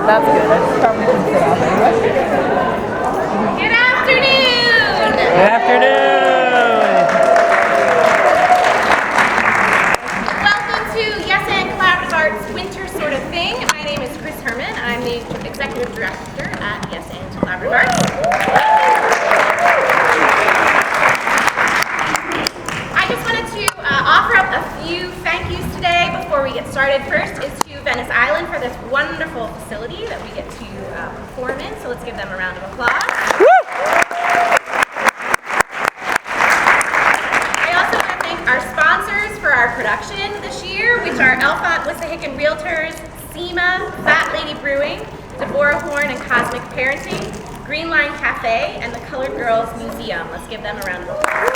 That's good. I just probably can sit off anyway. Good afternoon! Good afternoon! Welcome to Yes and Collaborative Arts Winter Sort of Thing. My name is Chris Herman. I'm the Executive Director at Yes and Collaborative Arts. I just wanted to offer up a few thank yous today before we get started. First is to Venice Island for this wonderful facility that we get to perform in, so let's give them a round of applause. I also want to thank our sponsors for our production this year, which are Elfont Wissahickon Realtors, SEMA, Fat Lady Brewing, Deborah Horn and Cosmic Parenting, Green Line Cafe, and the Colored Girls Museum. Let's give them a round of applause.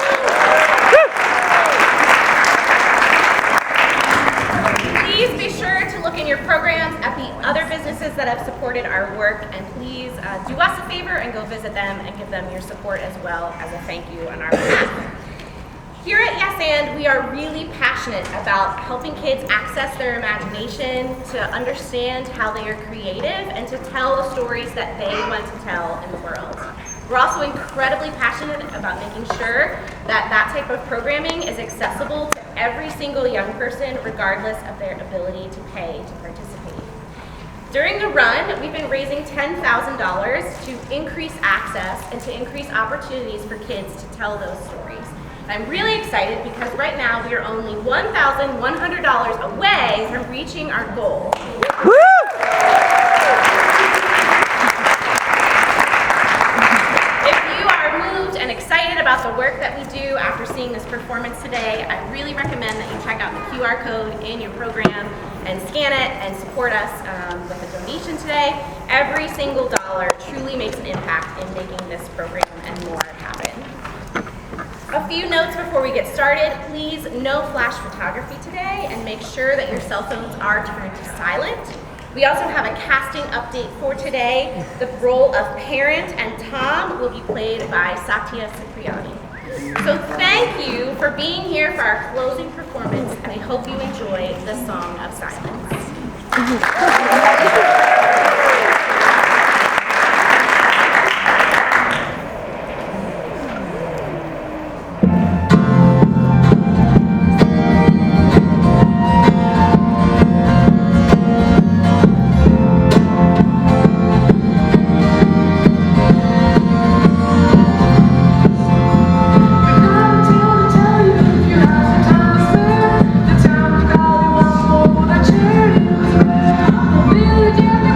Please be sure to look in your programs at the other businesses that have supported our work, and please do us a favor and go visit them and give them your support as well as a thank you on our behalf. Here at Yes And, we are really passionate about helping kids access their imagination, to understand how they are creative, and to tell the stories that they want to tell in the world. We're also incredibly passionate about making sure that that type of programming is accessible to every single young person, regardless of their ability to pay to participate. During the run, we've been raising $10,000 to increase access and to increase opportunities for kids to tell those stories. I'm really excited because right now we are only $1,100 away from reaching our goal. If you are moved and excited about the work that we do after seeing this performance today, I really recommend that you check out the QR code in your program and scan it and support us with a donation today. Every single dollar truly makes an impact in making this program and more happen. A few notes before we get started. Please, no flash photography today, and make sure that your cell phones are turned to silent. We also have a casting update for today. The role of Parent and Tom will be played by Satya Cipriani. So thank you for being here for our closing performance, and I hope you enjoy the Song of Silence. The town of Golly wants more, but I charity was there.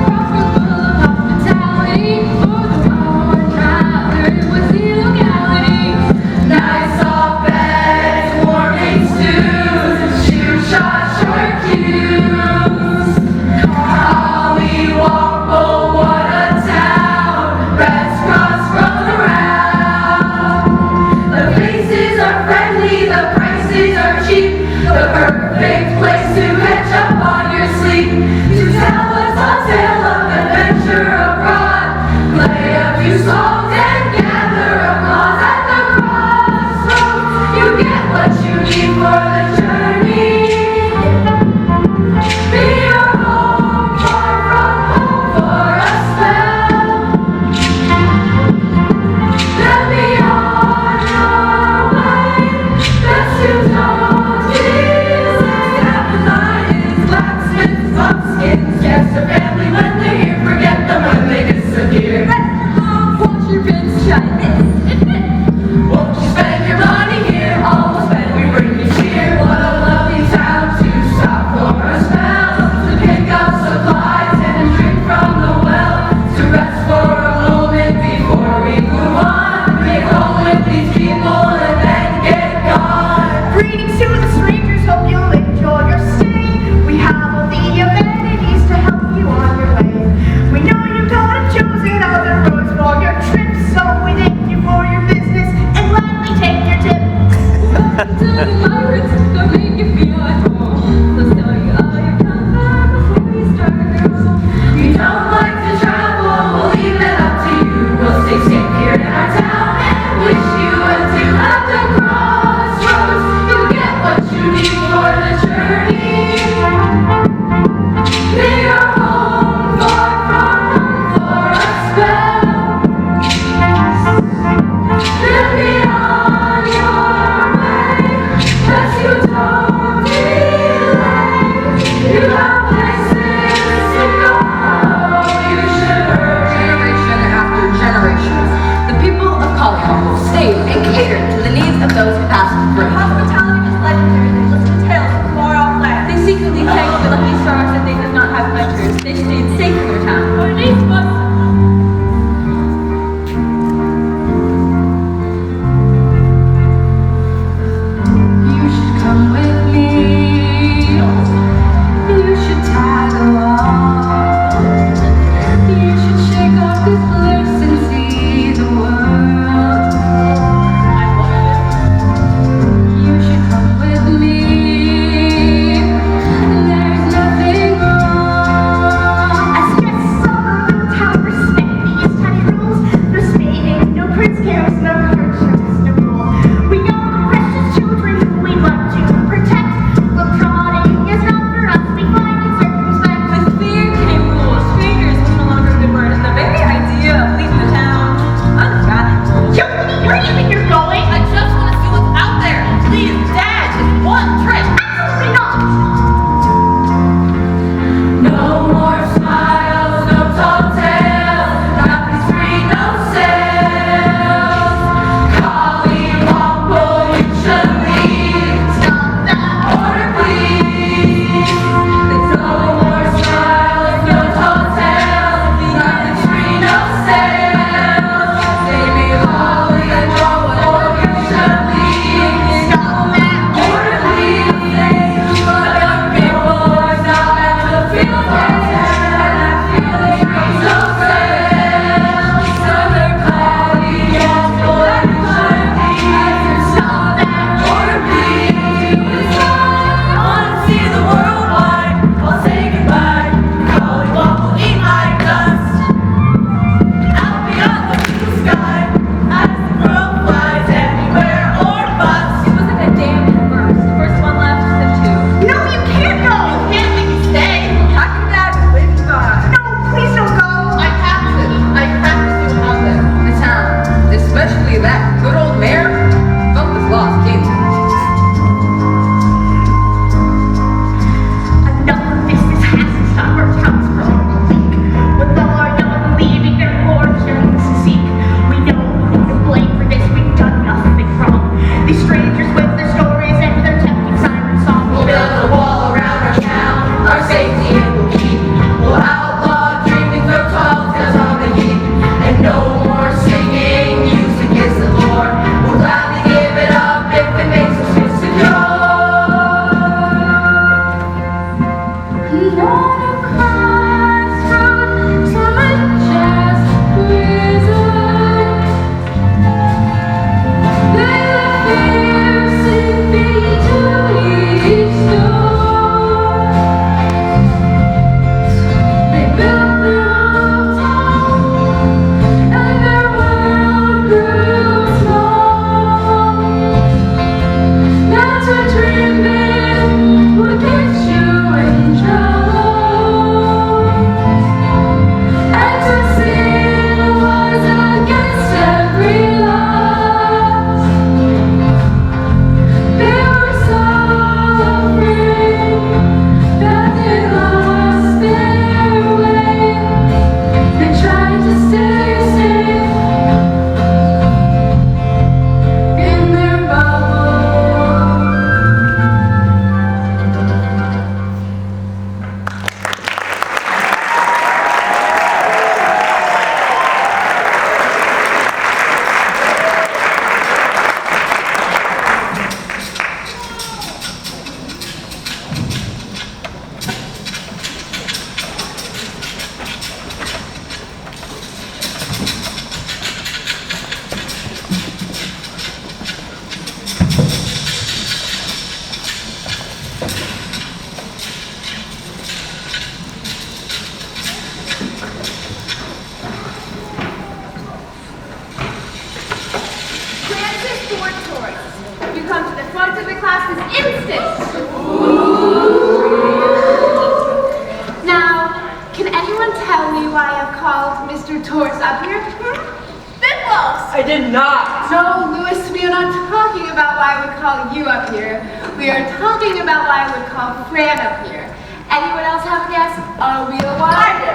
I did not. No, Louis, we are not talking about why I would call you up here. We are talking about why I would call Fran up here. Anyone else have a guess? A real one? I do.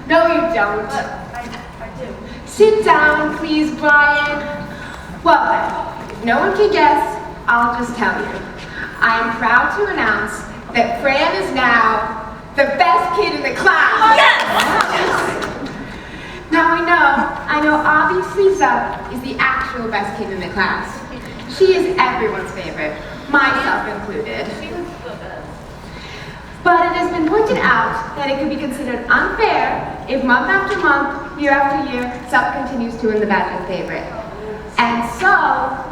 No, you don't. I do. Sit down, please, Brian. Well then, if no one can guess, I'll just tell you. I am proud to announce that Fran is now the best kid in the class. Yes! Now I know obviously Zup is the actual best kid in the class. She is everyone's favorite, myself included. But it has been pointed out that it could be considered unfair if month after month, year after year, Zup continues to win the badge of favorite. And so,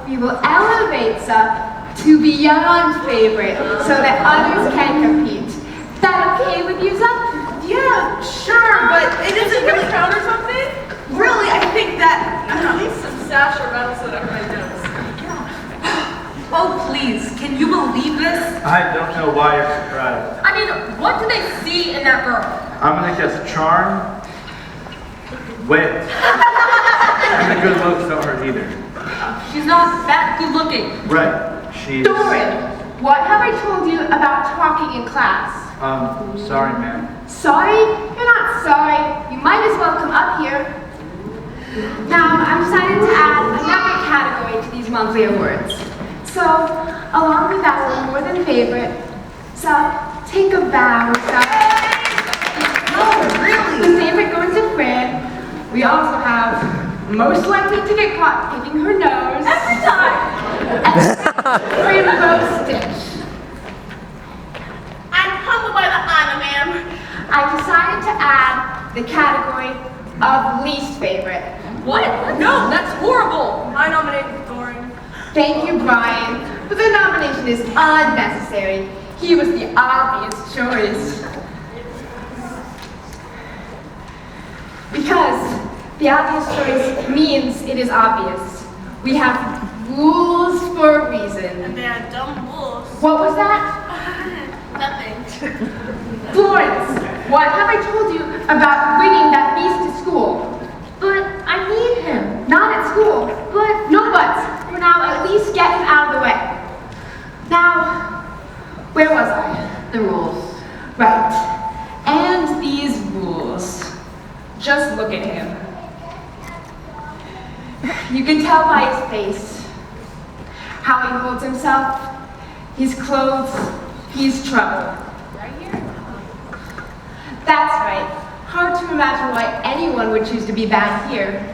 we will elevate Zup to beyond favorite so that others can compete. That okay with you, Zup? Yeah, sure, but it isn't really proud or something? Really, I think that at least some sash or medals that everybody knows. Oh, please, can you believe this? I don't know why you're surprised. I mean, what do they see in that girl? I'm gonna guess charm, wit, and a good looks don't hurt either. She's not that good looking. Right, she's... Doran, what have I told you about talking in class? Sorry, ma'am. Sorry? You're not sorry. You might as well come up here. Now, I've decided to add another category to these monthly awards. So, along with our more than favorite, so take a bow, Oh, really? the favorite going to Fran. We also have most likely to get caught picking her nose. Every time! And Rainbow Stitch. I'm humbled by the honor, ma'am. I decided to add the category of least favorite. What? No, that's horrible. I nominate Doran. Thank you, Brian, but the nomination is unnecessary. He was the obvious choice. Because the obvious choice means it is obvious. We have rules for a reason. And they are dumb bulls. What was that? Nothing. Florence, what have I told you about bringing that beast to school? But I need him. Not at school. But no buts. For now, at least get him out of the way. Now, where was I? The rules. Right. And these rules. Just look at him. You can tell by his face, how he holds himself, his clothes, he's trouble. That's right. Hard to imagine why anyone would choose to be bad here.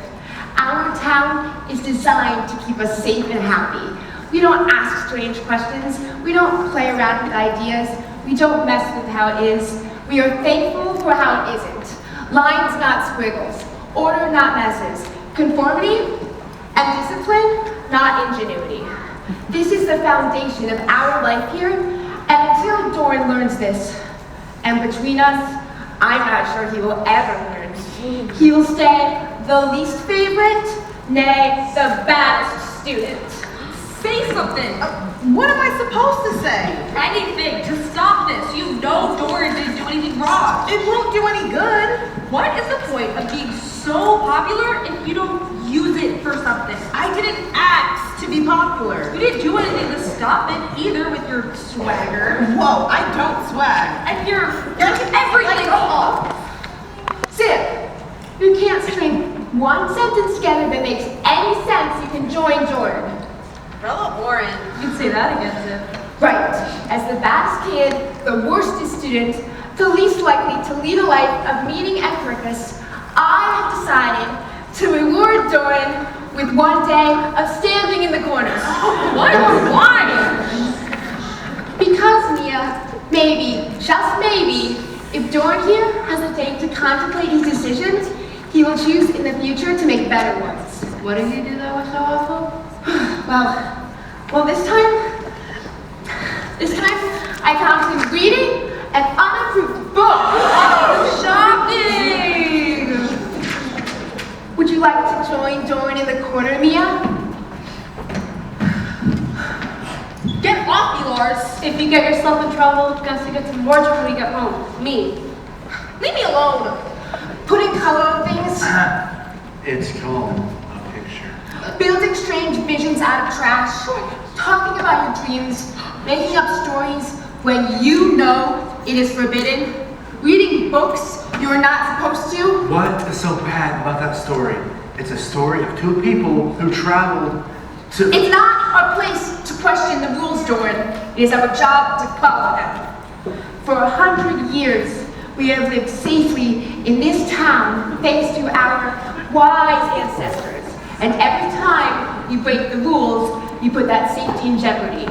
Our town is designed to keep us safe and happy. We don't ask strange questions. We don't play around with ideas. We don't mess with how it is. We are thankful for how it isn't. Lines, not squiggles. Order, not messes. Conformity and discipline, not ingenuity. This is the foundation of our life here, and until Doran learns this, and between us, I'm not sure he will ever learn. He will stay the least favorite, nay, the baddest student. Say something. What am I supposed to say? Anything to stop this. You know Doran didn't do anything wrong. It won't do any good. What is the point of being so popular if you don't use it for something? I didn't ask to be popular. You didn't do anything to stop it either with your swagger Whoa, I don't swag. and your Like, everything. Sid, you can't string one sentence together that makes any sense. You can join Doran. Rella Warren. You can say that against it. Right. As the baddest kid, the worstest student, the least likely to lead a life of meaning and purpose, I have decided to reward Doran with one day of standing in the corner. What? Why? Because, Mia, maybe, just maybe, if Doran here has a day to contemplate his decisions, he will choose in the future to make better ones. What did you do that was so awful? Well, this time, I found him reading an unapproved book. Shocking! Would you like to join Doran in the corner, Mia? Get off me, Lars! If you get yourself in trouble, you're gonna get some more trouble when you get home. Me. Leave me alone. Putting color on things, It's called a picture. building strange visions out of trash, talking about your dreams, making up stories when you know it is forbidden, reading books you are not supposed to. What is so bad about that story? It's a story of two people who traveled to... It's not our place to question the rules, Doran. It is our job to follow them. For 100 years, we have lived safely in this town thanks to our wise ancestors. And every time you break the rules, you put that safety in jeopardy.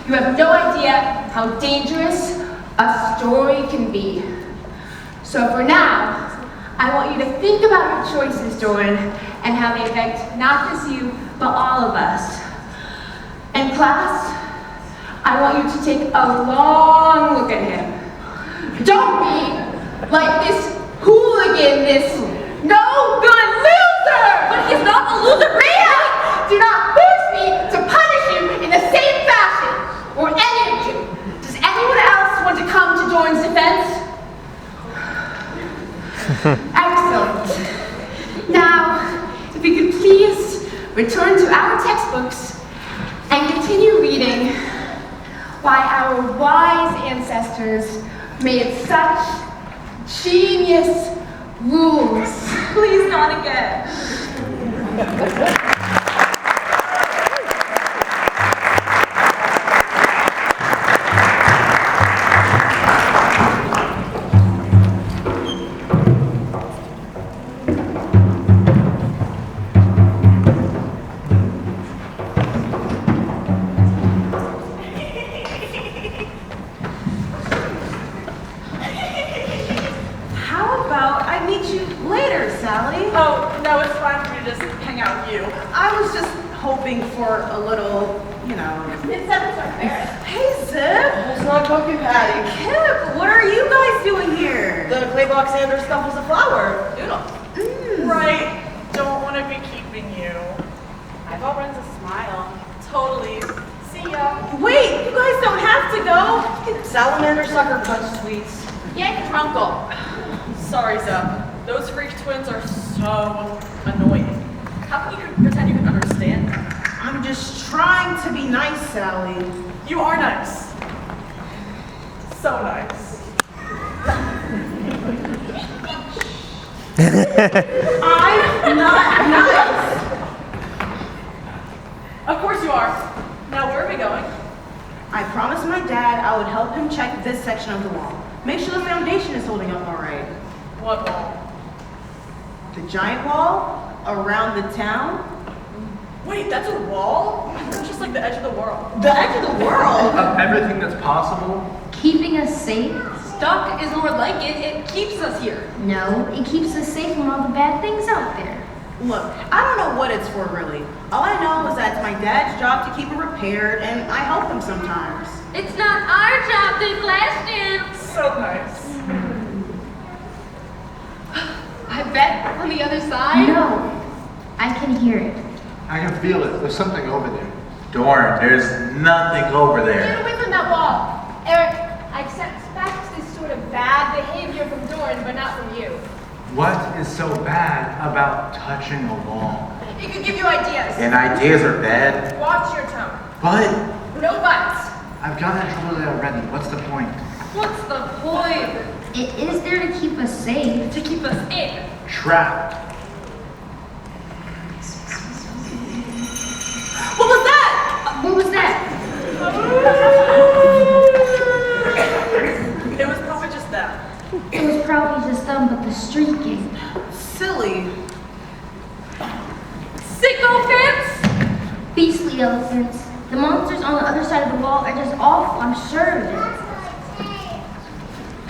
You have no idea how dangerous a story can be. So for now, I want you to think about your choices, Doran, and how they affect not just you, but all of us. And class, I want you to take a long look at him. Don't be like this hooligan, this no-good loser! But he's not a loser! Mia! Do not force me to punish you in the same fashion, or any of you. Does anyone else want to come to Doran's defense? Excellent. Now, if we could please return to our textbooks and continue reading why our wise ancestors made such genius rules. Please not again. How about I meet you later, Sally? Oh, no, it's fine for me to just hang out with you. I was just hoping for a little, you know. It's fair. Hey, Zip. It's not Pumpkin Patty. Kip, what are you guys doing here? The clay box Sanders scuffles a flower. Doodle. Mm. Right. Don't want to be keeping you. I got Ren's a smile. Totally. See ya. Wait, you guys don't have to go. Salamander sucker punch sweets. Yank Trunkle. Sorry, Zep. Those freak twins are so annoying. How can you pretend you can understand them? I'm just trying to be nice, Sally. You are nice. So nice. I'm not nice. Of course you are. Now, where are we going? I promised my dad I would help him check this section of the wall. Make sure the foundation is holding up all right. What wall? The giant wall around the town. Wait, that's a wall? It's just like the edge of the world. The edge of the world. Of everything that's possible, Keeping us safe? Stuck is more like it. It keeps us here. No, it keeps us safe from all the bad things out there. Look, I don't know what it's for really. All I know is that it's my dad's job to keep it repaired, and I help him sometimes. It's not our job to blast him. So nice. I bet on the other side. No, I can hear it. I can feel it. There's something over there. Dorn, there's nothing over Get there. away from that wall. Eric, I expect this sort of bad behavior from Dorn, but not from you. What is so bad about touching a wall? It could give you ideas. And ideas are bad, Watch your tone. but No buts. I've gotten in trouble there already. What's the point? What's the point? It is there to keep us safe. To keep us in. Trapped. What was that? What was that? It was probably just that. It was probably just them, but the street game. Silly. Sycophants! Beastly elephants. The monsters on the other side of the wall are just awful, I'm sure of it.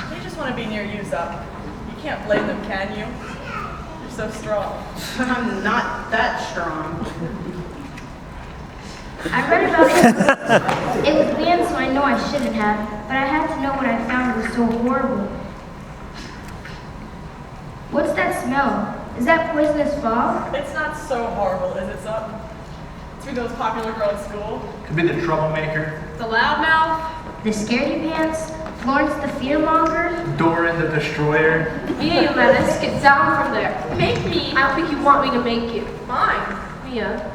They just want to be near you, Zup. You can't blame them, can you? You're so strong. I'm not that strong. I read about it. It was banned, so I know I shouldn't have, but I had to know what I found was so horrible. What's that smell? Is that poisonous fog? It's not so horrible, is it, Zup? To be the most popular girl in school. Could be the troublemaker. The loudmouth. The scaredy pants? Florence the fearmonger? Doran the destroyer. Mia, you menace. Get down from there. Make me. I don't think you want me to make you. Fine. Mia.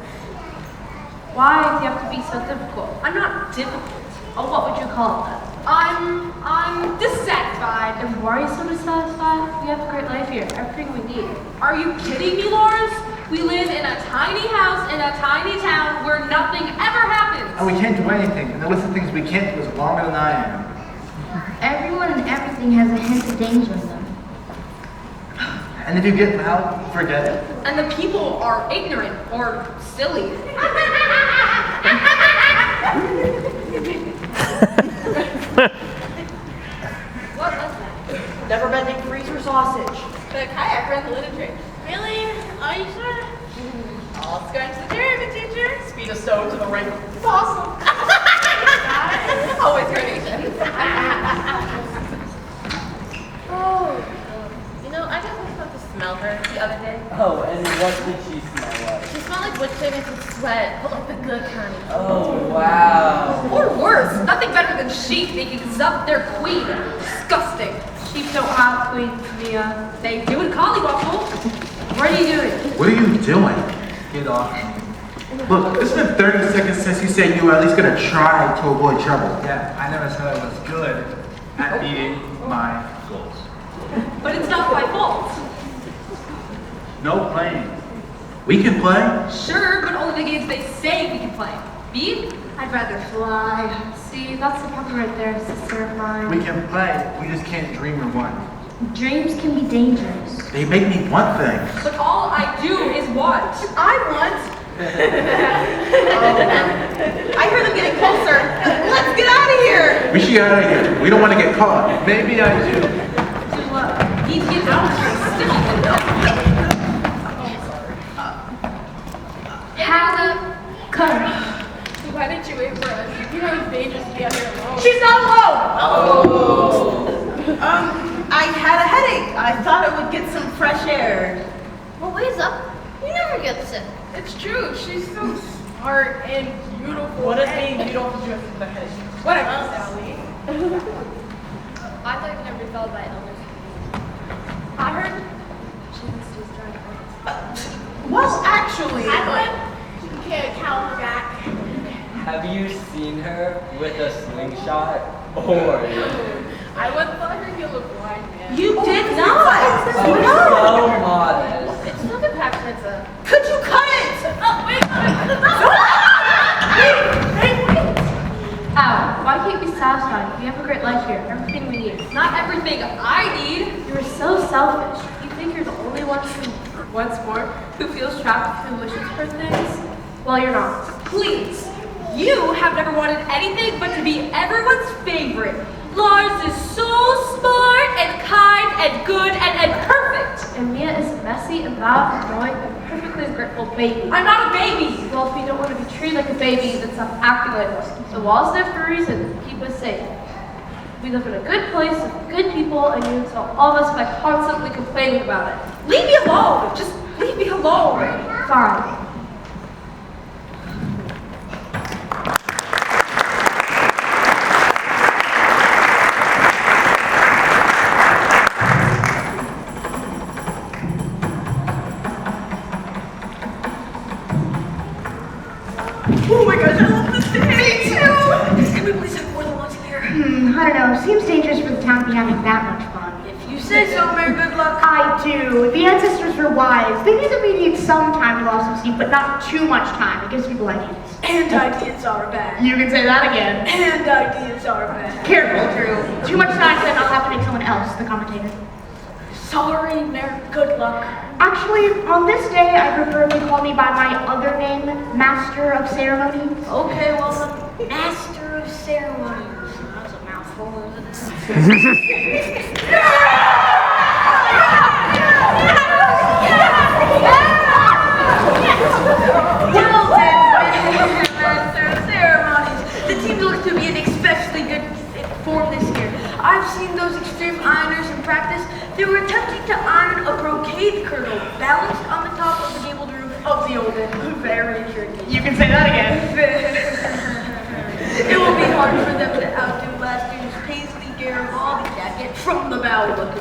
Why do you have to be so difficult? I'm not difficult. Oh, what would you call it then? I'm dissatisfied. And why are you so dissatisfied? We have a great life here. Everything we need. Are you kidding me, Lawrence? We live in a tiny house in a tiny town where nothing ever happens. And we can't do anything. And the list of things we can't do is longer than I am. Everyone and everything has a hint of danger in them. And if you get out, forget it. And the people are ignorant or silly. What was that? Never bending freezer sausage. The kayak ran the little trick. Really? Are you sure? All going to the German teacher. Speed a stone to the ring. Awesome. Always gradation. Oh, you know, I just was about to smell her the other day. Oh, and what did she smell like? She smelled like wood chickens and sweat, but like the good kind. Oh, wow. Or worse, nothing better than sheep thinking Zup their queen. Disgusting. Sheep don't have queens, Mia. They do in Collywobble. What are you doing? What are you doing? Get off me. Look, it's been 30 seconds since you said you were at least gonna try to avoid trouble. Yeah, I never said I was good at meeting my goals. But it's not my fault. No playing. We can play. Sure, but only the games they say we can play. Me? I'd rather fly. See, that's the problem right there, sister of mine. We can play. We just can't dream or want. Dreams can be dangerous. They make me want things. But all I do is want. I want. I hear them getting closer. Let's get out of here. We should get out of here. We don't want to get caught. Maybe I do. To need to get out of here. Hannah, come. Why didn't you wait for us? You know it's dangerous to be out here alone. She's not alone. I had a headache. I thought it would get some fresh air. Well, wait up. You never get sick. It's true. She's so smart and beautiful. What does and- mean you don't just the head? Whatever, Sally. I thought you never felt by illness. I heard she was just trying to Well, actually, Okay, count back. Have you seen her with a slingshot? Or I once thought her heal a blind man. you did not. so modest. It's not a pizza. Could you cut it? Oh, wait. Ow, why can't we be satisfied? We have a great life here. Everything we need. Not everything I need. You're so selfish. You think you're the only one once more who feels trapped who wishes for things? Well, you're not. Please. You have never wanted anything but to be everyone's favorite. Lars is so smart and kind and good and perfect. And Mia is messy and laugh, annoy, and perfectly grateful baby. I'm not a baby! Well, if you don't want to be treated like a baby, then stop acting like one. Keep the walls there for a reason. Keep us safe. We live in a good place with good people, and you insult all of us by constantly complaining about it. Leave me alone! Just leave me alone! Fine. Oh my gosh, I love this day! Me too! Can we please have more than once a year? I don't know. Seems dangerous for the town to be having that much fun. If you say so, Mayor Goodluck. I do. The ancestors were wise. They knew that we need some time to lost some sleep, but not too much time. It gives people ideas. And ideas are bad. You can say that again. And ideas are bad. Careful, Drew. Too much time said I'll have to make someone else the commentator. Sorry, Mayor Goodluck. Actually, on this day, I prefer if you call me by my other name, Master of Ceremonies. Okay, well, the Master of Ceremonies. That's a mouthful, isn't Well then, Master of Ceremonies, the team looks to be in especially good form this year. I've seen those extreme ironers in practice. They were attempting to iron a brocade kirtle balanced on the top of the gabled roof of the old inn. Very tricky. You can say that again. It will be hard for them to outdo last year's Paisley Garibaldi jacket from the bow look.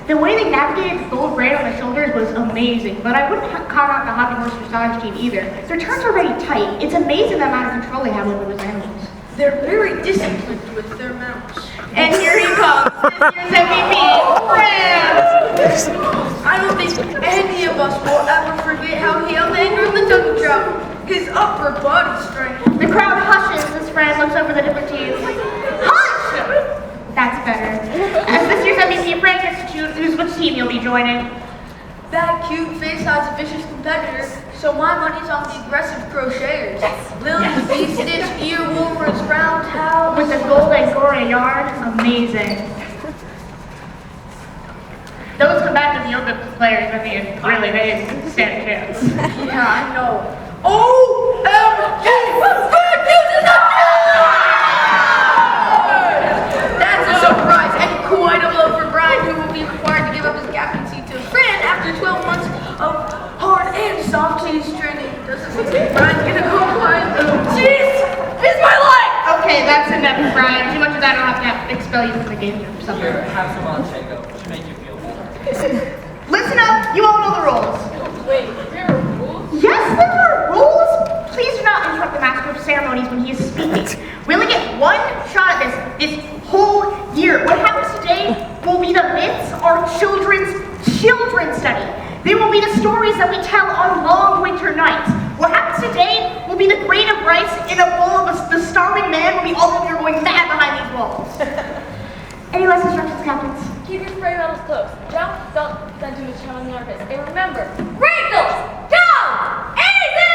The way they navigated the gold braid on the shoulders was amazing, but I wouldn't count out the Hobby Horse Dressage team either. Their turns are very tight. It's amazing the amount of control they have over those animals. They're very disciplined with their mounts. And here he comes, this year's MVP, France! I don't think any of us will ever forget how he held anger in the turkey trot. His upper body strength. The crowd hushes as Fran looks over the different teams. Hush! That's better. As this year's MVP, Fran gets to choose which team you'll be joining. That cute face has a vicious competitor, so my money's on the aggressive crocheters. Lily the Bee-Stitch, Earwolfer's round towel. With the gold Angora yarn, amazing. Those combative yoga players, I mean, really, they stand a chance. Yeah, I know. OMG! That's a surprise and quite a blow for Brian, who will be required to give up his captaincy to Fran after 12 months of hard and soft cheese training. Doesn't Brian's gonna go blind. Cheese is my life! Okay, that's enough, Brian. Too much of that, I'll have to expel you from the game or something. Here, have some on Shango. Should make you feel better. Listen up, you all know the rules. Wait, there are rules? Yes, there are rules. Please do not interrupt the Master of Ceremonies when he is speaking. We only get one shot at this whole year. What happens today will be the myths our children's study. They will be the stories that we tell on long winter nights. What happens today will be the grain of rice in a bowl of the starving man when we all of you are going mad behind these walls. Any last instructions, captains? Keep your spray bottles close. Don't send too much time on the armpits. And remember, wrinkles down! Easy!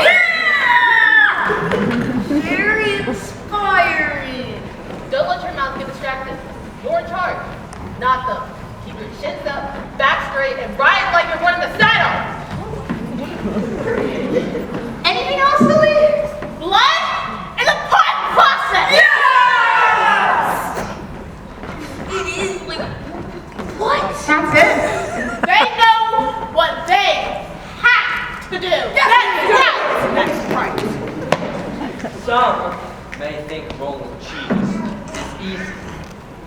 Yeah! Very inspiring. Don't let your mouth get distracted. You're in charge, not them. Keep your chins up, back straight, and ride like you're running the saddle. Anything else, Lily? Blood in the pot process. Yes! It is like, what? That's it. They know what they have to do. That's right. Some may think rolling cheese is easy,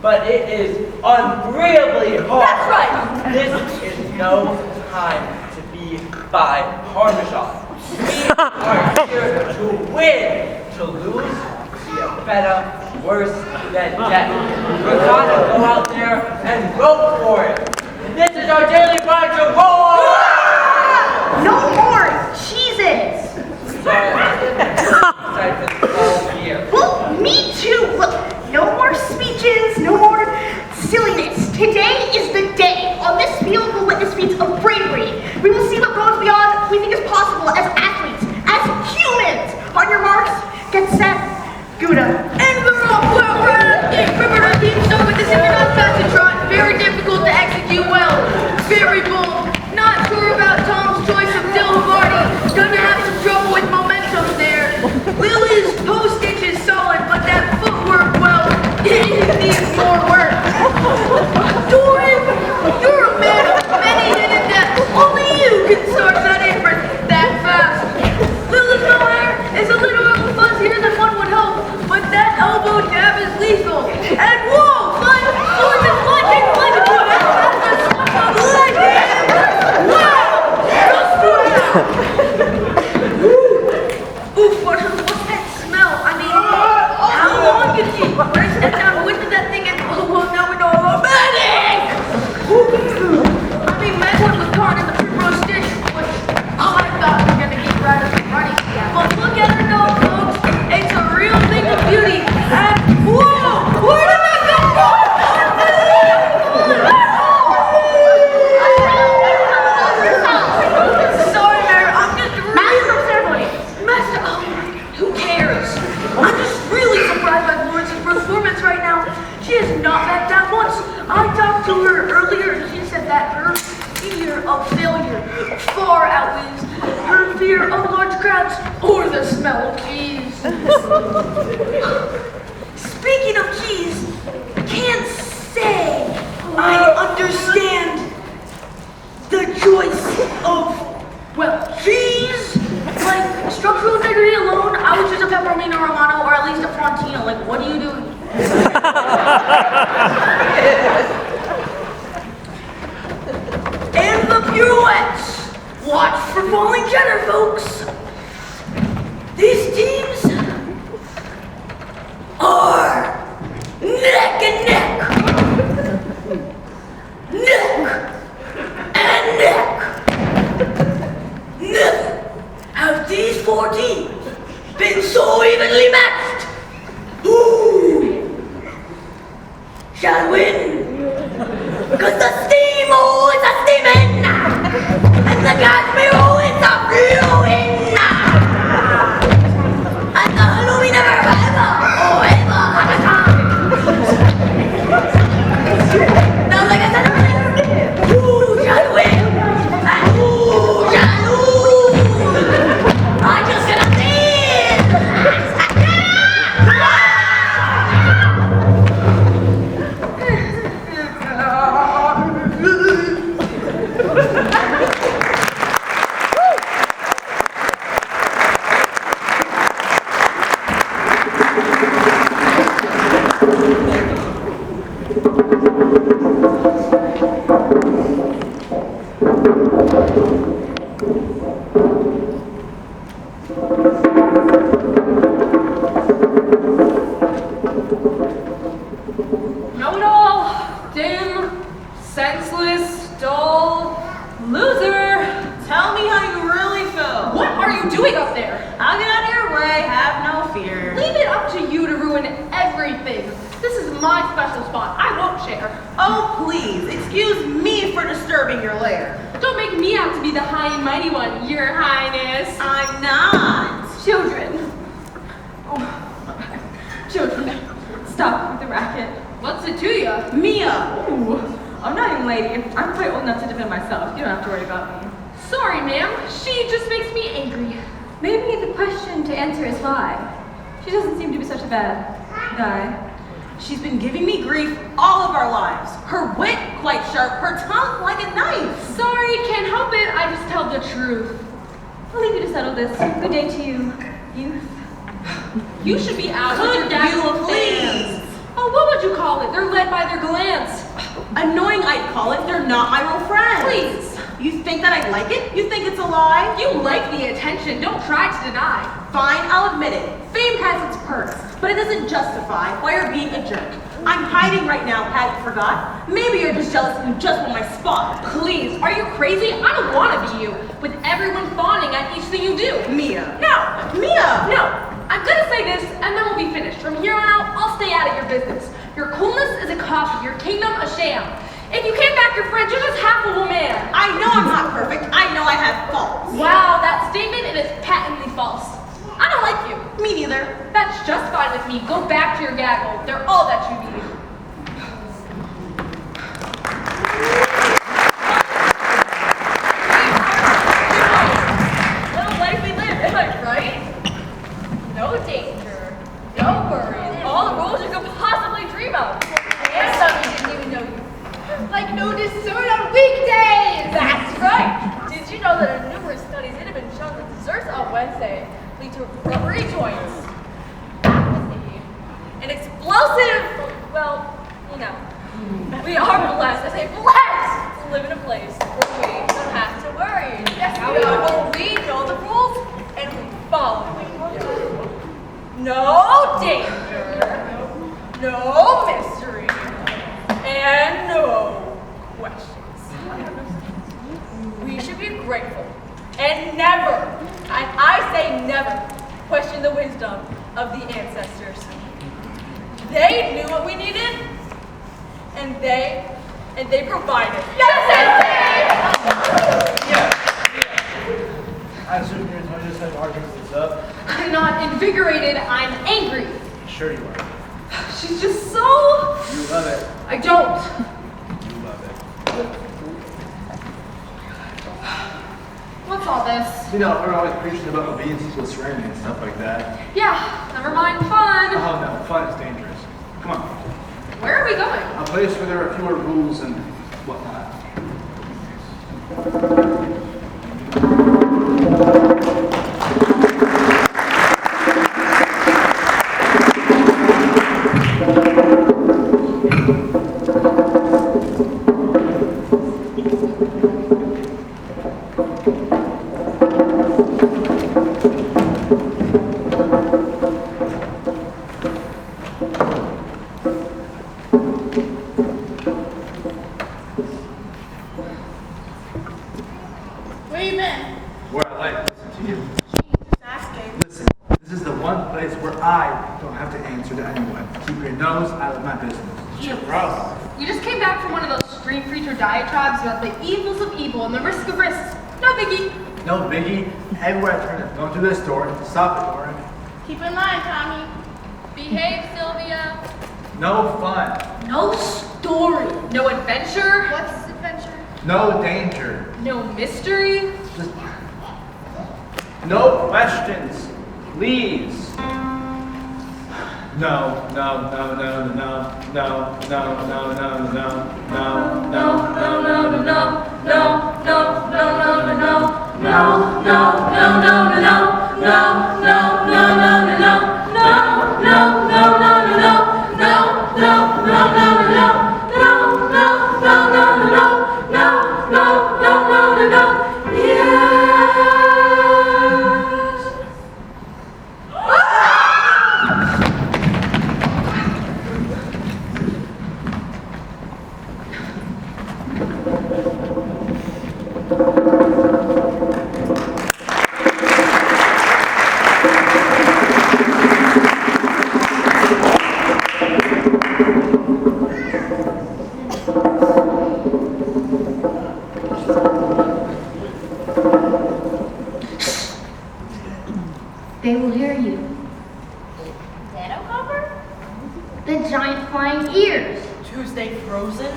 but it is unreally hard. That's right. This is no time to be by Parmesan. We are here to win. To lose, be a better, worse than death. We're gonna go out there and go for it. And this is our daily grind to roll. No more cheeses. All year. Well, me too. Look, no more speeches, no more silliness. Today is the day. On this field, we'll witness feats of bravery. We will see what goes beyond what we think is possible as athletes, as humans. On your marks, get set, Gouda. And we're off. Remember our team started with the Synchronized Passage Trot. Very difficult to execute. Oof, what's that smell? I mean, how long did he? When I stepped down, when did that thing get? Oh, well, now we know I'm a medic! I mean, my one was caught in the primrose dish, which I thought we were gonna get right up and running. But look at her now, folks. It's a real thing of beauty. And whoa, where did that come from? Sorry, Mayor, I'm just Master of ceremonies. Master, oh, who cares? I'm just really surprised by Florence's performance right now. She has not backed down once. I talked to her earlier and she said that her fear of failure far outweighs her fear of large crowds or the smell of cheese. Speaking of cheese, I can't say I understand the choice of, well, cheese. Like, structural integrity alone, I would choose a Peppermint Romano or at least a Frontino. Like, what are you doing? And the pirouettes! Watch for falling cheddar, folks! These teams are neck and neck! Neck and neck! Never have these four teams been so evenly matched! Who shall win? Cause the steam-o is a steamin', and the gas-me-o is a flowin', and the halloumi never ever had a time. Now, like I said earlier, who shall win? And who shall lose? I just gonna see. Know-it-all, dim, senseless, dull, loser. Tell me how you really feel. What are you doing up there? I'll get out of your way, have no fear. Leave it up to you to ruin everything. This is my special spot. I won't share. Oh, please, excuse me for disturbing your lair. Don't make me out to be the high and mighty one, Your Highness. I'm not. Children. Oh, children. Stop with the racket. What's it to you? Mia. Ooh, I'm not even lady. I'm quite old enough to defend myself. You don't have to worry about me. Sorry, ma'am. She just makes me angry. Maybe the question to answer is why. She doesn't seem to be such a bad guy. She's been giving me grief all of our lives. Her wit quite sharp, her tongue like a knife. Sorry, can't help it. I just tell the truth. I'll leave you to settle this. Good day to you, youth. You should be out with your Could dad. you please? Oh, what would you call it? They're led by their glands. Annoying, I'd call it. They're not my real friends. Please. You think that I like it? You think it's a lie? You like the attention. Don't try to deny. Fine, I'll admit it. Fame has its perks, but it doesn't justify why you're being a jerk. I'm hiding right now, Pat, forgot? Maybe you're just jealous and you just want my spot. Please, are you crazy? I don't want to be you, with everyone fawning at each thing you do. Mia. No. Mia! No. I'm gonna say this, and then we'll be finished. From here on out, I'll stay out of your business. Your coolness is a copy, your kingdom a sham. If you can't back your friends, you're just half a woman. I know I'm not perfect. I know I have faults. Wow, that statement, it is patently false. I don't like you. Me neither. That's just fine with me. Go back to your gaggle. They're all that you need. What a life we live, am I right? No danger, no worries, all the rules you could possibly dream of. And some you didn't even know you. Like no dessert on weekdays! That's right! Did you know that in numerous studies it had been shown that desserts on Wednesday lead to rubbery joints? An explosive, well, you know. We are blessed, I say blessed, to live in a place where we don't have to worry. Yes, we are. Where we no danger, no mystery, and no questions. We should be grateful and never, and I say never, question the wisdom of the ancestors. They knew what we needed, and they provided. Yes, I assume you're just like arguing this up. I'm not invigorated, I'm angry. Sure you are. She's just so... You love it. I don't. You love it. What's all this? You know, we're always preaching about obedience equals surrender and stuff like that. Yeah, never mind fun. Oh no, fun is dangerous. Come on. Where are we going? A place where there are fewer rules and whatnot. Where you been? Where I like to listen to you. Just asking. Listen, this is the one place where I don't have to answer to anyone. Keep your nose out of my business. Gross. We just came back from one of those street preacher diatribes about the evils of evil and the risk of risks. No biggie. No biggie. Everywhere I turn, don't do this door. Stop it, Lauren. Keep in mind, Tommy. Behave, Sylvia. No fun. No story. No adventure. What's adventure? No danger. No mystery. Just no questions. Please. No, no, no, no, no, no, no, no, no, no, no, no, no, no, no, no, They will hear you. Xenocopper? The giant flying ears. Tuesday frozen?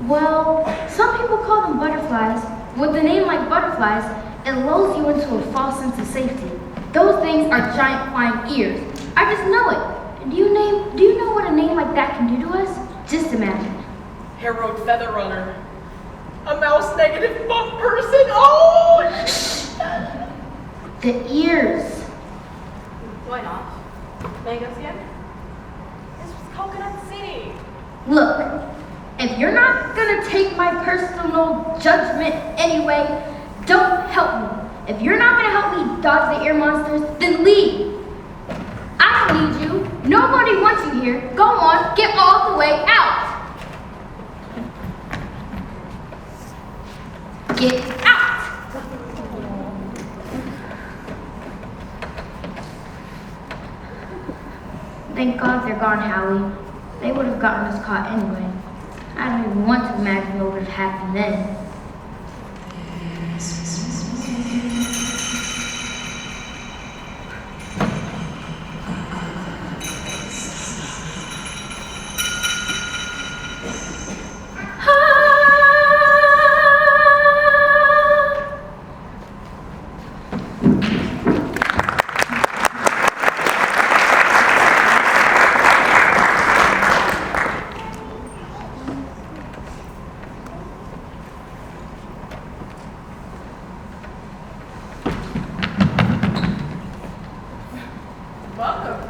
Well, some people call them butterflies. With a name like butterflies, it lulls you into a false sense of safety. Those things are giant flying ears. I just know it. And do you know what a name like that can do to us? Just imagine. Heroic feather runner. A mouse negative bump person. Oh! The ears. Why not? Vegas again? This was Coconut City. Look, if you're not gonna take my personal judgment anyway, don't help me. If you're not gonna help me dodge the ear monsters, then leave. I don't need you. Nobody wants you here. Go on, get all the way out. Get out. Thank God they're gone, Howie. They would have gotten us caught anyway. I don't even want to imagine what would have happened then. Welcome.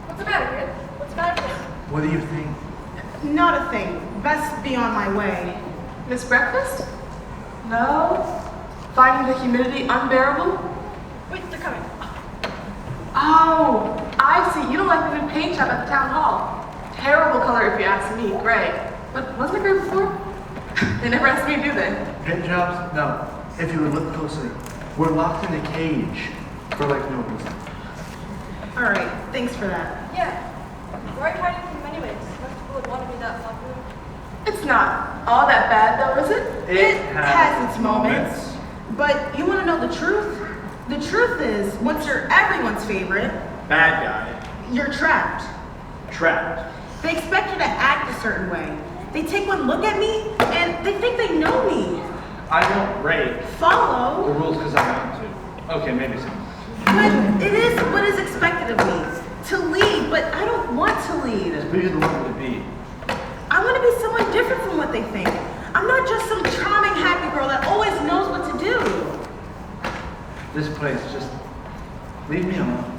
What's the matter, kid? What's the matter? What do you think? Not a thing. Best be on my way. Miss Breakfast? No? Finding the humidity unbearable? Wait, they're coming. Oh, I see. You don't like the new paint job at the town hall. Terrible color if you ask me, gray. But wasn't it gray before? They never asked me, do they? Paint jobs? No. If you would look closely, we're locked in a cage for like no reason. All right, thanks for that. Yeah. Why are you hiding from him anyways? Most people would want to be that popular. It's not all that bad though, is it? It has its moments. But you want to know the truth? The truth is, once you're everyone's favorite, Bad guy. you're trapped. Trapped. They expect you to act a certain way. They take one look at me and they think they know me. I don't break the Follow, rules because I want to. Okay, maybe some. but it is what is expected of me. To lead, but I don't want to lead. But you're the one to be. I want to be someone different from what they think. I'm not just some charming, happy girl that always knows what to do. This place, just leave me alone.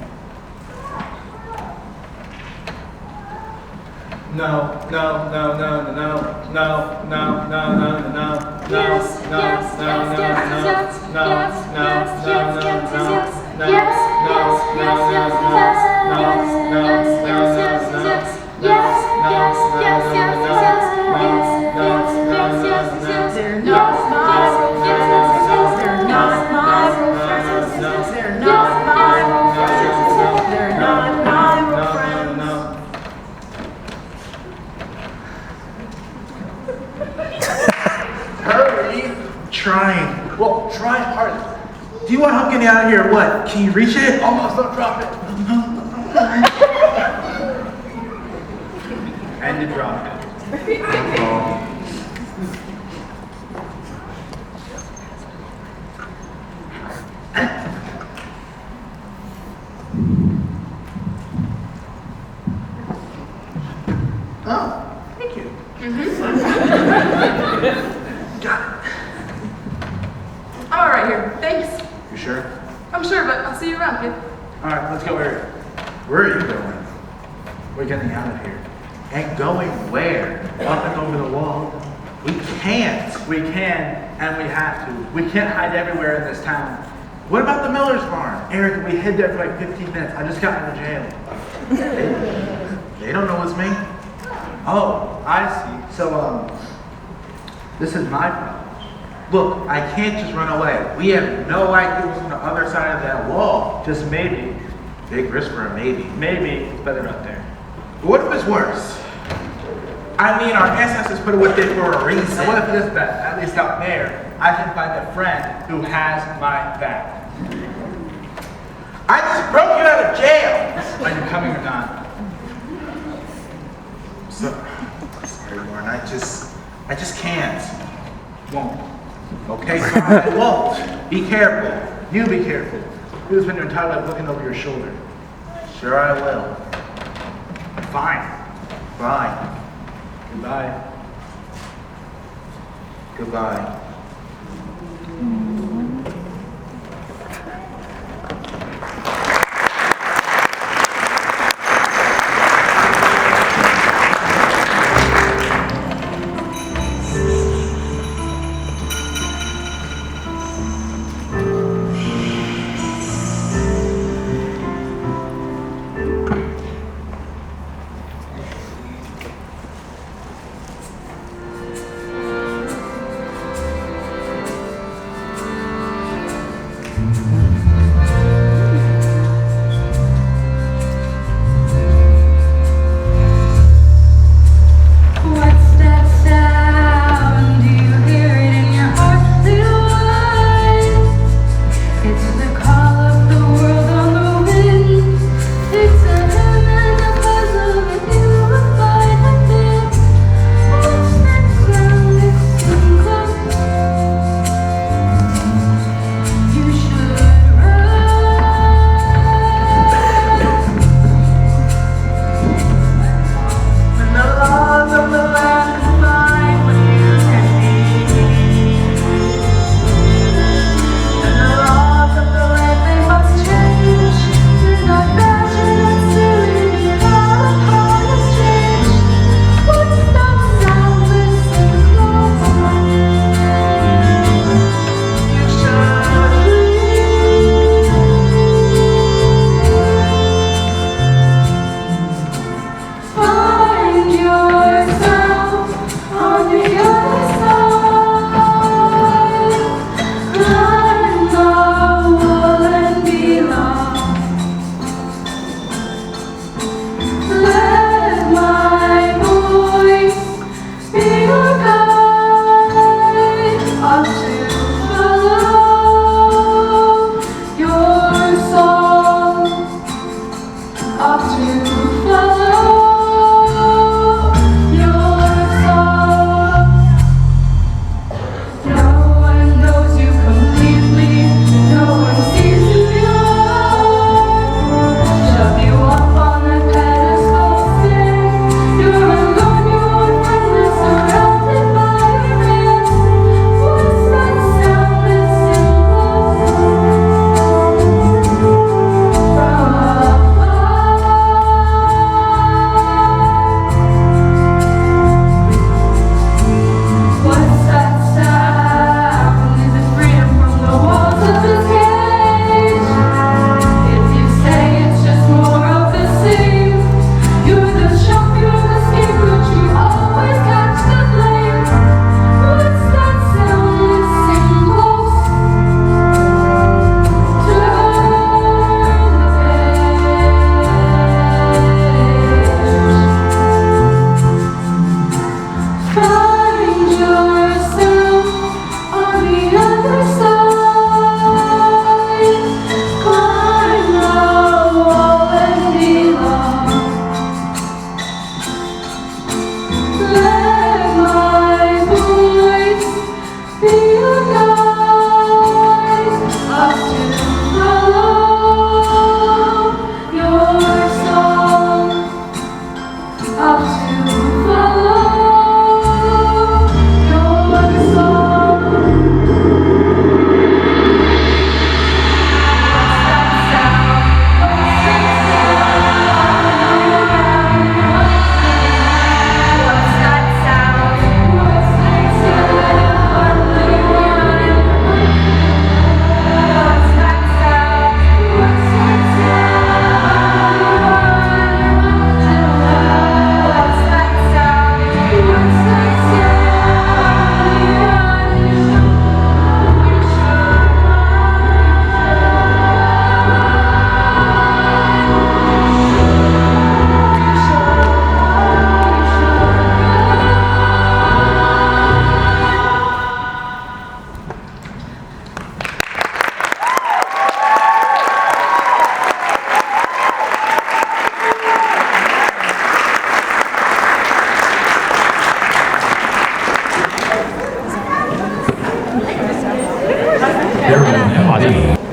No, no, no, no, no, no, no, no, no, no, no, no, Yes, no, yes, no, yes, no, yes, no, yes, no, yes, no, yes, no, yes, no, yes, no, yes, no, yes, no, yes, no, yes, yes, no, yes, no, yes, no, yes, no, yes, no, yes, no, yes, no, yes, no, yes, no, yes, no, yes, no, yes, no, yes, no, yes, no, yes, no, yes, They're yes, not yes, my yes, role yes, models. yes, They're yes, not yes, my yes, role yes, models. yes, They're yes, not yes, my yes, role yes, models. yes, yes, They're yes, not my role no, friends. no. Hurry! Trying. Well, try harder. Do you want help getting out of here or what? Can you reach it? Almost, don't drop it. And you drop it. Oh, thank you. Got it. I'm all right here. Thanks. You sure? I'm sure, but I'll see you around, kid. All right, let's go here. Where are you going? We're getting out of here. And going where? Up and over the wall? We can't. We can, and we have to. We can't hide everywhere in this town. What about the Miller's barn? Eric, we hid there for like 15 minutes. I just got out of jail. They don't know it's me. Oh, I see. So, this is my problem. Look, I can't just run away. We have no idea what's on the other side of that wall. Just maybe. Big risk for a maybe. Maybe it's better up there. What if it's worse? I mean, our ancestors put it with it for a reason. And what if it is bad? At least out there, I can find a friend who has my back. I just broke you out of jail. Are you coming or not? Sorry, Lauren. I just can't. Won't. Okay, so I won't. Be careful. You be careful. You spend your entire life looking over your shoulder. Sure I will. Fine. Fine. Goodbye. Goodbye.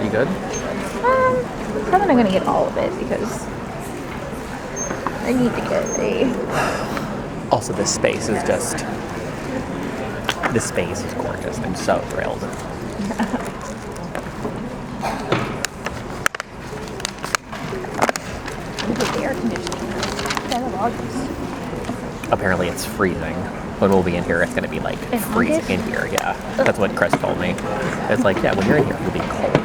You good? Probably not gonna get all of it because I need to get a. Also, this space is just. This space is gorgeous. I'm so thrilled. The air conditioning. I love August. Apparently, it's freezing. When we'll be in here, it's gonna be like In freezing August? in here. Yeah, that's what Chris told me. It's like, yeah, when you're in here, it'll be cold.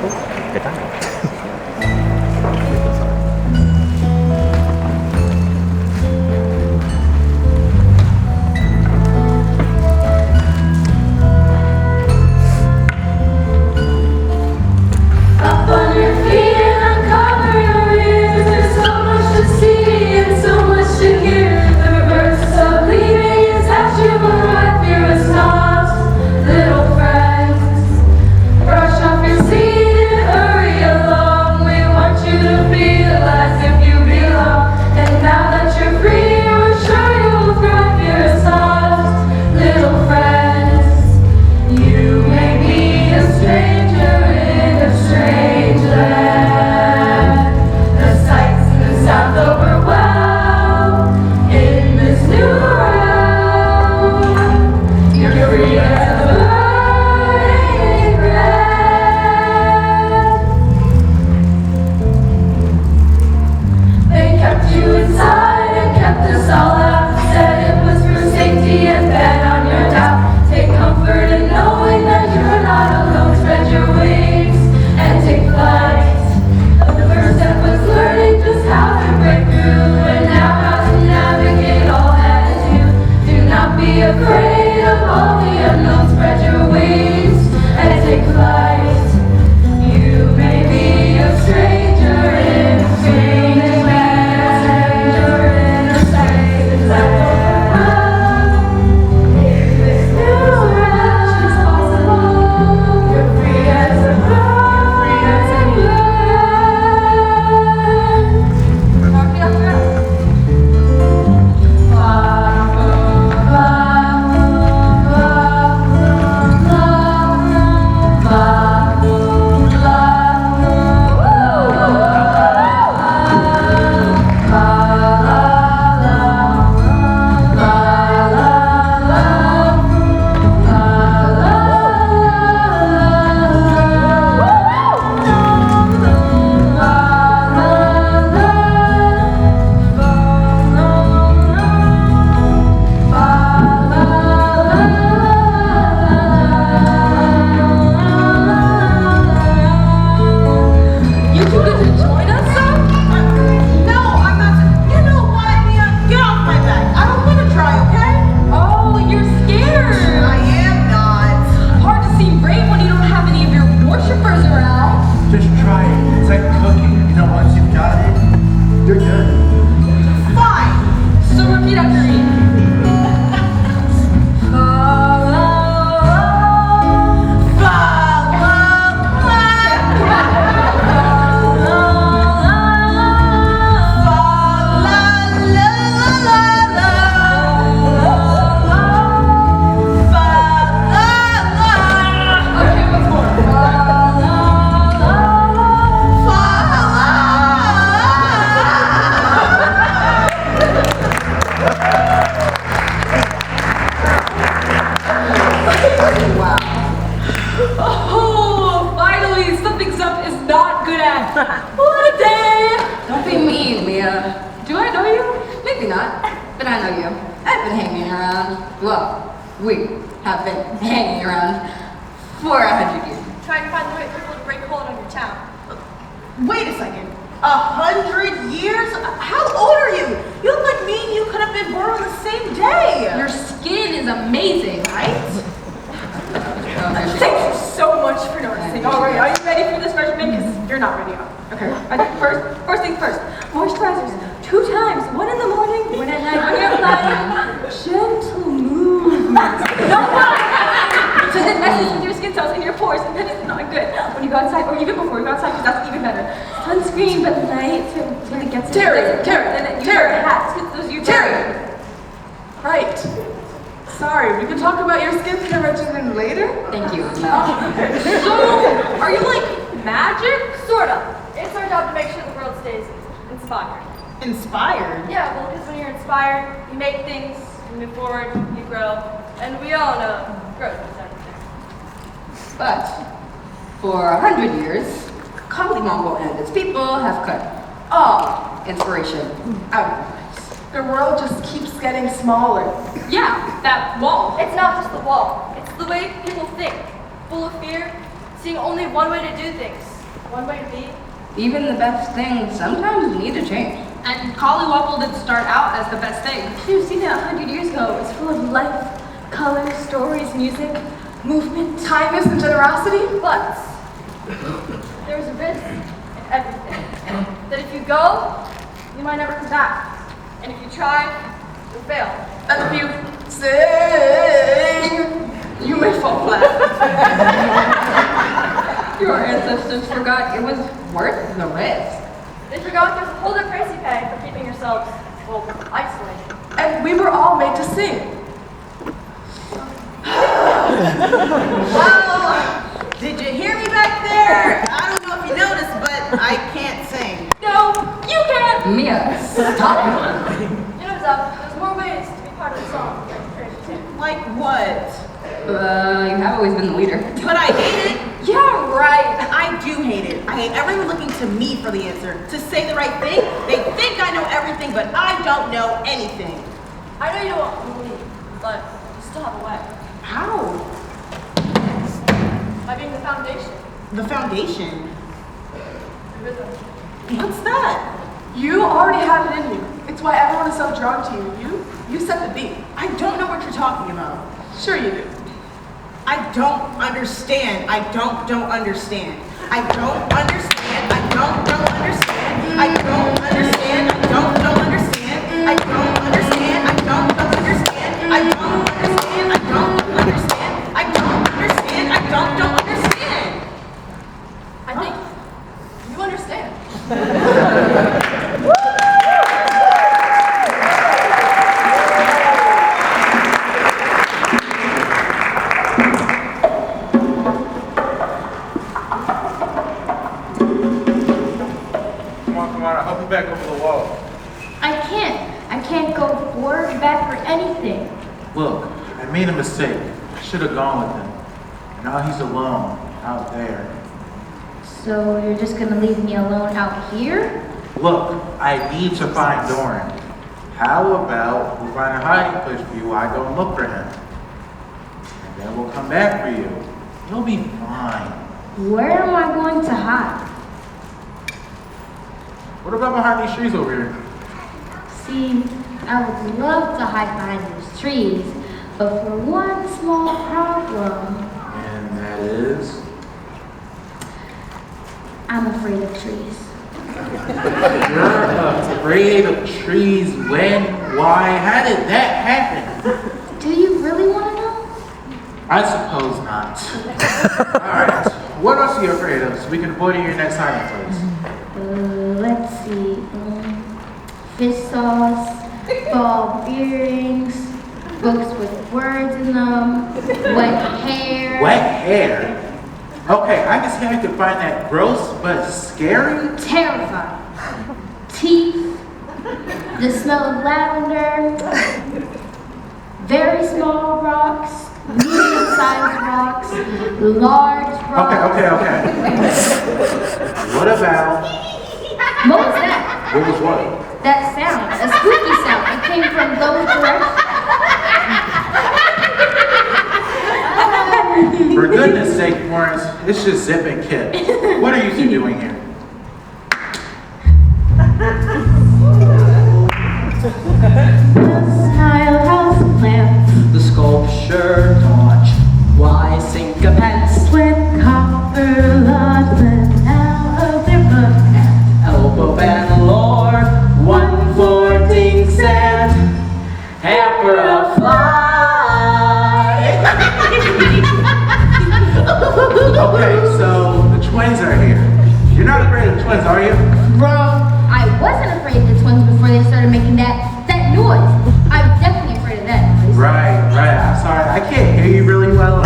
Ooh, good time. Up on your feet and uncover your ears. There's so much to see and so much to hear. The reverse of leaving is that you will not fear us not, little friends. Brush off your seat and hurry along. What a day! Don't be mean, Mia. Do I know you? Maybe not, but I know you. I've been hanging around. Well, we have been hanging around for 100 years. Trying to find the right people to break a hole in your town. Wait a second. 100 years? How old are you? You look like me and you could have been born on the same day. Your skin is amazing, right? Thank you so much for noticing. All right, are you ready for this regimen? Because you're not ready. Okay. I think first things first. Moisturizers 2 times. 1 in the morning, 1 at night. When you're applying, gentle movements. No. So it messes with your skin cells and your pores, and then it's not good. When you go outside, or even before you go outside, because that's even better. Sunscreen, but light, so when it gets Terry. Terry. Right. Sorry, we can talk about your skincare regimen later? Thank you. So, are you like magic? Sort of. It's our job to make sure the world stays inspired. Inspired? Yeah, well, because when you're inspired, you make things, you move forward, you grow, and we all know growth is everything. But for 100 years, Kali Mongol and its people have cut all inspiration out of their lives. The world just keeps getting smaller. Yeah, that wall. It's not just the wall. It's the way people think. Full of fear, seeing only one way to do things. One way to be. Even the best things sometimes need to change. And Collywobble didn't start out as the best thing. You've seen it 100 years ago. It's full of life, color, stories, music, movement, Kindness and generosity? But there's a risk in everything. That if you go, you might never come back. And if you try, you'll fail. And if you sing, you may fall flat. Your ancestors forgot it was worth the risk. They forgot there's a whole other price you pay for keeping yourselves, well, isolated. And we were all made to sing. Well, did you hear me back there? I don't know if you noticed, but I can't sing. No, you can't! Mia, stop. You know, Zeb, there's more ways to be part of the song than create a tune. Like what? You have always been the leader. But I hate it. Yeah, right. I do hate it. I hate everyone looking to me for the answer. To say the right thing. They think I know everything, but I don't know anything. I know you don't want to leave, but you still have a way. How? By being the foundation. The foundation? The rhythm. What's that? You already have it in you. It's why everyone is so drawn to you. You set the beat. I don't know what you're talking about. Sure you do. I don't understand. I don't understand. I don't understand. I don't understand. I don't understand. I don't understand. I don't understand. I don't understand. I don't understand. I don't understand. I don't understand. I don't understand. I think you understand. Come on, I'll help you back over the wall. I can't go forward, back, or anything. Look, I made a mistake. I should have gone with him. Now he's alone, out there. So you're just gonna leave me alone out here? Look, I need to find Doran. How about we find a hiding place for you while I go and look for him? And then we'll come back for you. You'll be fine. Where am I going to hide? What about behind these trees over here? See, I would love to hide behind those trees, but for one small problem, And that is? I'm afraid of trees. You're afraid of trees when? Why? How did that happen? Do you really want to know? I suppose not. Alright, what else are you afraid of so we can avoid your next hiding place? Let's see. Fish sauce, ball earrings, books with words in them, wet hair. Wet hair? Okay, I can see how you could find that gross but scary. Terrifying. Teeth, the smell of lavender, very small rocks, medium-sized rocks, large rocks. Okay. What about, What was that? what was what? That sound, a squeaky sound. It came from those directions. For goodness sake, Morris, it's just Zip and Kip. What are you two doing here? Style house plants, The sculpture torch, why sink a pence? with copper lodgement out of their book and Elbow and lore, 114 cent, hamper a fly. Okay, so the twins are here. You're not afraid of the twins, are you? Wrong. I wasn't afraid of the twins before they started making that noise. I'm definitely afraid of that noise. Right. I'm sorry, I can't hear you really well.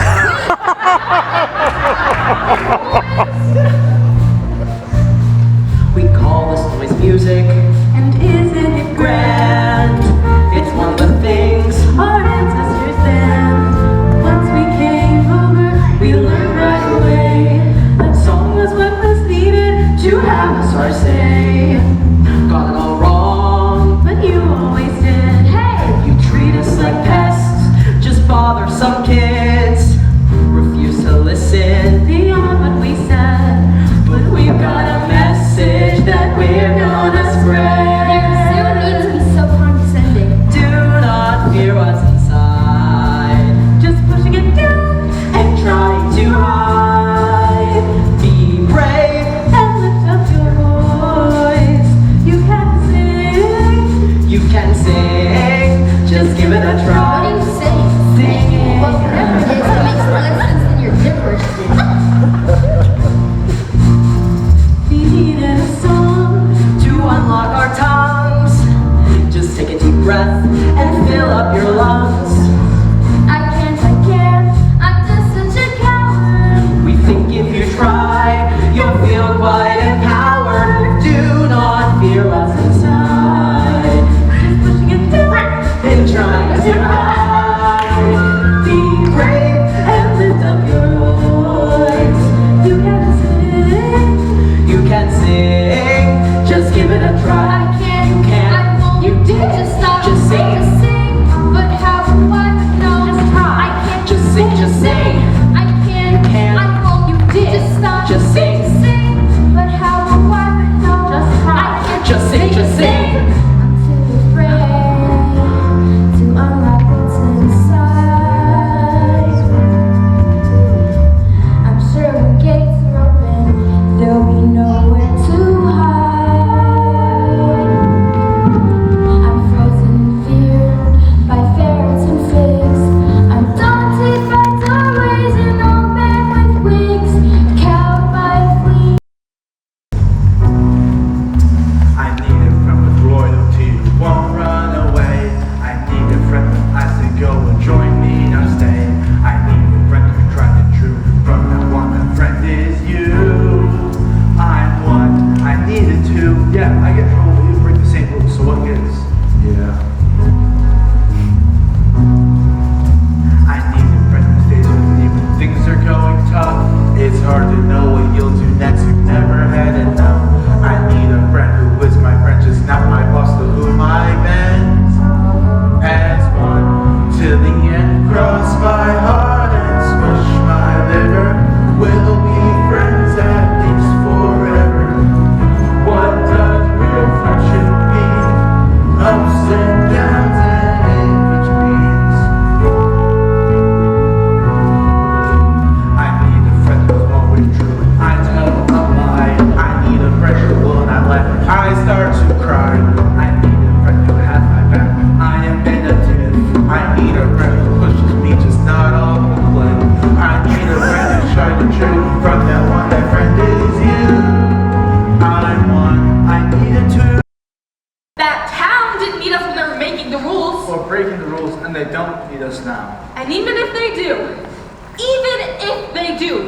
We call this noise music, and isn't it grand. It's one of the things our ancestors then? Once we came over, we learned right away that song was what was needed to have us our say. got it all wrong. But you always did. Hey! You treat us like pests, just bother some kids. Refuse to listen, Beyond what we said, but we've got a message that we're gonna There spread. still need to be so condescending. Do not fear what's inside, just pushing it down and trying to hide. Be brave, and lift up your voice. You can sing. you can sing, just give it a What try. are you saying? Singing. Well, whatever it is, it makes less sense than your gibberish. We needed a song. To unlock our tongues, just take a deep breath and fill up your lungs. I can't, I'm just such a coward. We think if you try, you'll feel quite empowered. Do not fear what's inside, Just pushing it down. and trying to hide. Be brave And lift up your voice. You can sing. you can sing, just give it a I try. can't, You can, I won't, you did. just stop, Just sing. just sing. But how do I know? Just try. I can't Just sing, just sing. I can't, can. I won't, You did. just stop, Just sing. But how do I know? Just try. I can't Just sing, just sing. I'm too afraid to unlock what's inside. I'm sure when gates are open, there'll be nowhere to hide. I'm frozen in fear by ferrets and figs. I'm daunted by doorways and old men with wigs, cowed by fleas. I need a friend with loyalty who won't run away. I need a friend when I say go and join me, now stay. I need a friend who's tried and true. From now on, that friend is you. I'm one, I need a two. Yeah, I get in trouble when you break the same rules, so what gives? Yeah. I need a friend who stays with me when things are going tough. It's hard to know what you'll do next, you've never had enough. I need a friend who is my friend, just not my boss, to whom I bend. As one to the end, cross my heart and smush my liver. We'll be friends at least forever. What does real friendship mean? Ups and downs and in-betweens. I need a friend who's always true. I tell a lie. I need a friend who will not let I start to cry. I need a friend who has my back. I am in a tiff. I need a friend who pushes me, just not off the cliff. I need a friend who's trying to trick. From that one, that friend is you. I'm one. I need a two. That town didn't need us when they were making the rules. Or breaking the rules, and they don't need us now. And even if they do,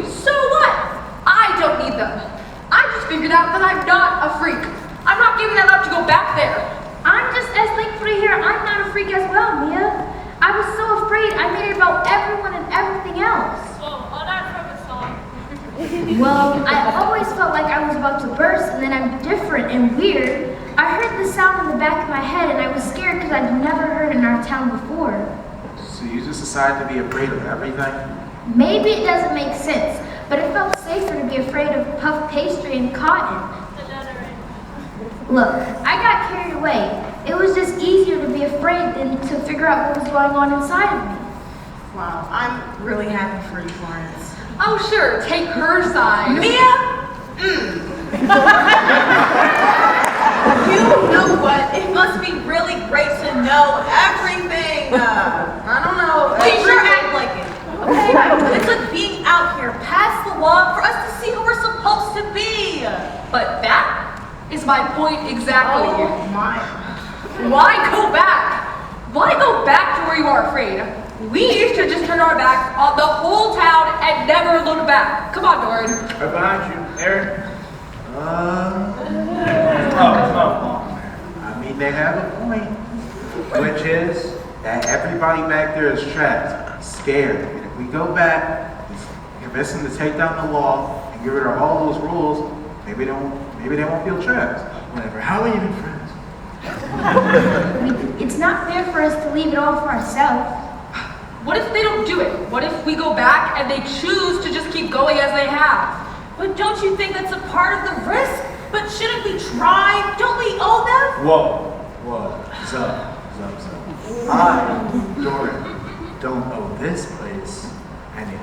so what? I don't need them. I just figured out that I'm not a freak. I'm not giving that up to go back there. I'm just as thankful to hear I'm not a freak as well, Mia. I was so afraid I made it about everyone and Well, I always felt like I was about to burst, and then I'm different and weird. I heard the sound in the back of my head, and I was scared because I'd never heard it in our town before. So you just decided to be afraid of everything? Maybe it doesn't make sense, but it felt safer to be afraid of puff pastry and cotton. Look, I got carried away. It was just easier to be afraid than to figure out what was going on inside of me. Wow, I'm really happy for you, Florence. Oh, sure, take her side. Mia? You know what? It must be really great to know everything. I don't know. We sure act like it. Okay? It's like being out here past the law for us to see who we're supposed to be. But that is my point exactly. Oh my. Why go back? Why go back to where you are afraid? We should just turn our backs on the whole town and never look back. Come on, Doran. Right behind you, Eric. I mean, they have a point, which is that everybody back there is trapped, scared. And if we go back, convince them to take down the law and get rid of all those rules, maybe they won't feel trapped. Whatever. How are you even friends? It's not fair for us to leave it all for ourselves. What if they don't do it? What if we go back and they choose to just keep going as they have? But don't you think that's a part of the risk? But shouldn't we try? Don't we owe them? Whoa. Zup. I, Doran, don't owe this place anything.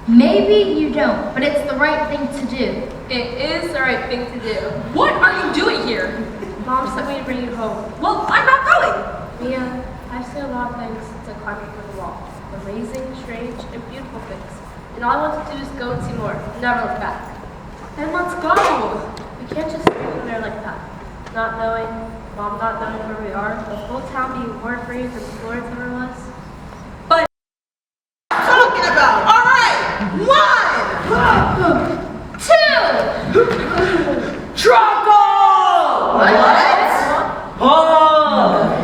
Maybe you don't, but it's the right thing to do. It is the right thing to do. What are you doing here? Mom sent me to bring you home. Well, I'm not going. Mia, I've seen a lot of things since I climbed over the wall. Amazing, strange, and beautiful things. And all I want to do is go and see more. Never look back. Then let's go. We can't just stay from there like that. Not knowing, Mom not knowing where we are, the whole town being more afraid than Florence ever was. But Talking about. All right. 1, 2. Truckle. What? Oh!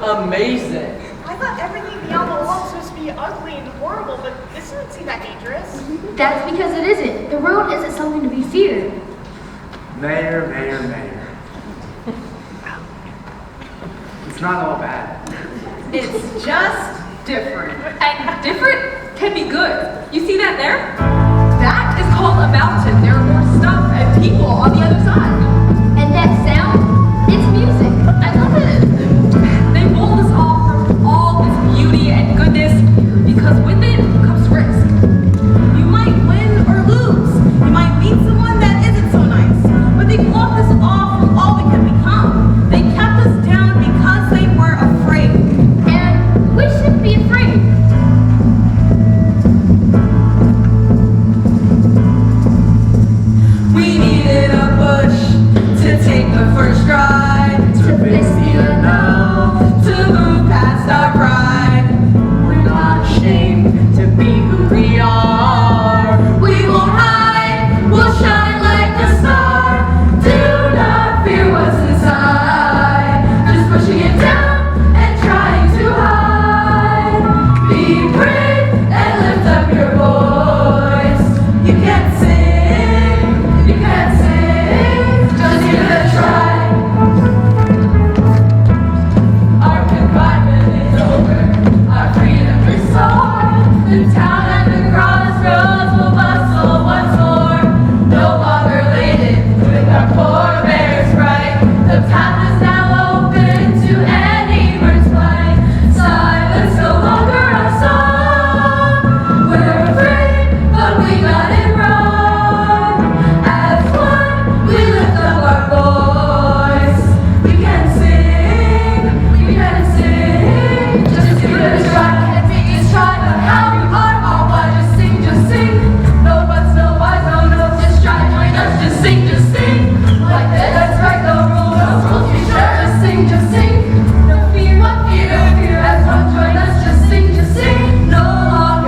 Amazing. I thought everything beyond the wall was supposed to be ugly and horrible, but this doesn't seem that dangerous. That's because it isn't. The road isn't something to be feared. Mayor. It's not all bad. it's just different. And different can be good. You see that there? That is called a mountain. There are more stuff and people on the other side. And that sound, it's music. I love it. They mold us all from all this beauty and goodness because with it comes risk. You might win or lose. You might meet someone that isn't so nice. But they blocked us all from all we could become. They kept us down because they were afraid. And we shouldn't be afraid. We needed a push.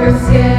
you're scared.